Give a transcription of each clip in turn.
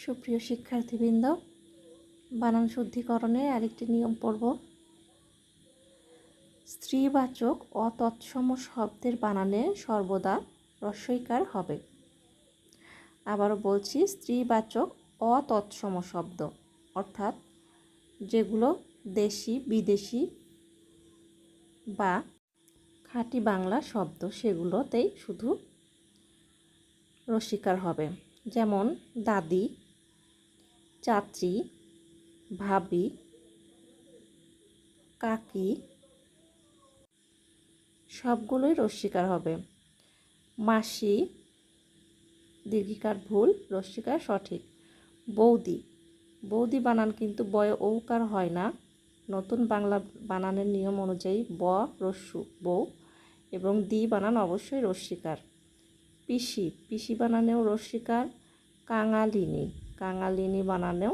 সুপ্রিয় শিক্ষার্থীবৃন্দ, বানান শুদ্ধিকরণের আরেকটি নিয়ম পড়ব। স্ত্রীবাচক অতৎসম শব্দের বানানে সর্বদা হ্রস্বইকার হবে। আবারও বলছি, স্ত্রীবাচক অতৎসম শব্দ অর্থাৎ যেগুলো দেশি, বিদেশি বা খাঁটি বাংলা শব্দ সেগুলোতেই শুধু হ্রস্বইকার হবে। যেমন দাদি, চাচি, ভাবি, কাকি সবগুলোই হ্রস্বইকার হবে। মাসি দীর্ঘিকার ভুল, হ্রস্বইকার সঠিক। বৌদি, বৌদি বানান কিন্তু বয় ঔকার হয় না। নতুন বাংলা বানানের নিয়ম অনুযায়ী ব হ্রস্ব বৌ এবং দি বানান অবশ্যই হ্রস্বইকার। পিসি, পিসি বানানেও হ্রস্বইকার। কাঙালিনী, কাঙালিনী বানানেও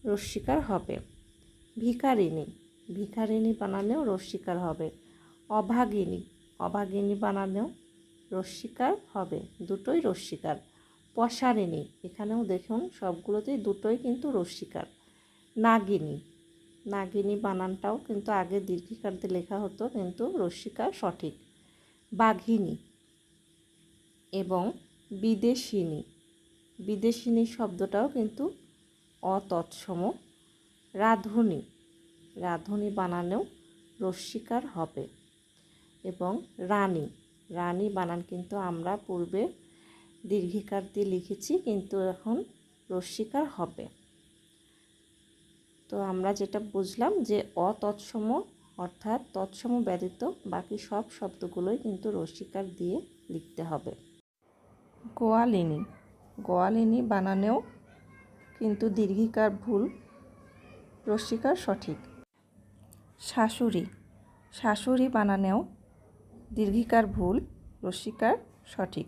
হ্রস্বইকার হবে। ভিখারিণী, ভিখারিণী বানানেও হ্রস্বইকার হবে। অভাগিনী, অভাগিনী বানানেও হ্রস্বইকার হবে, দুটোই হ্রস্বইকার। পসারিণী, এখানেও দেখুন সবগুলোতেই দুটোই কিন্তু হ্রস্বইকার। নাগিনী, নাগিনী বানানটাও কিন্তু আগে দীর্ঘিকার দিয়ে লেখা হতো, কিন্তু হ্রস্বইকার সঠিক। বাঘিনী এবং বিদেশিনী, বিদেশিনী শব্দটাও কিন্তু অতৎসম। রাঁধুনি, রাঁধুনি বানানেও হ্রস্বইকার হবে। এবং রানী, রানী বানান কিন্তু আমরা পূর্বে দীর্ঘিকার দিয়ে লিখেছি, কিন্তু এখন হ্রস্বইকার হবে। তো আমরা যেটা বুঝলাম যে অতৎসম অর্থাৎ তৎসম ব্যতীত বাকি সব শব্দগুলোই কিন্তু হ্রস্বইকার দিয়ে লিখতে হবে। গোয়ালিনী, গোয়ালিনী বানানেও কিন্তু দীর্ঘিকার ভুল, হ্রস্বইকার সঠিক। শাশুড়ি, শাশুড়ি বানানেও দীর্ঘিকার ভুল, হ্রস্বইকার সঠিক।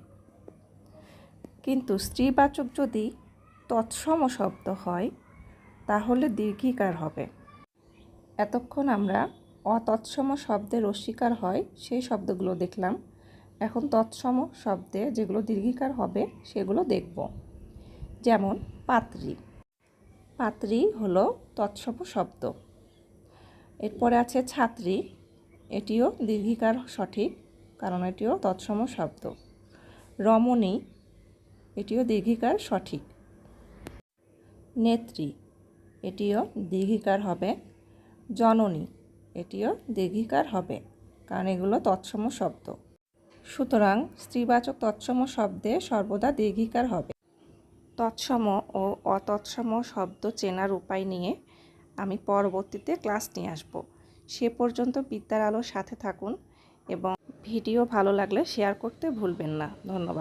কিন্তু স্ত্রীবাচক যদি তৎসম শব্দ হয় তাহলে দীর্ঘিকার হবে। এতক্ষণ আমরা অতৎসম শব্দে হ্রস্বইকার হয় সেই শব্দগুলো দেখলাম। এখন তৎসম শব্দে যেগুলো দীর্ঘিকার হবে সেগুলো দেখব। যেমন পাত্রী, পাত্রী হলো তৎসম শব্দ। এরপরে আছে ছাত্রী, এটিও দীর্ঘিকার সঠিক, কারণ এটিও তৎসম শব্দ। রমণী, এটিও দীর্ঘিকার সঠিক। নেত্রী, এটিও দীর্ঘিকার হবে। জননী, এটিও দীর্ঘিকার হবে, কারণ এগুলো তৎসম শব্দ। সুতরাং স্ত্রীবাচক তৎসম শব্দে সর্বদা দীর্ঘিকার হবে। তৎসম ও অতৎসম শব্দ চেনার উপায় নিয়ে আমি পরবর্তীতে ক্লাস নিয়ে আসব। সে পর্যন্ত বিদ্যার আলোর সাথে থাকুন এবং ভিডিও ভালো লাগলে শেয়ার করতে ভুলবেন না। ধন্যবাদ।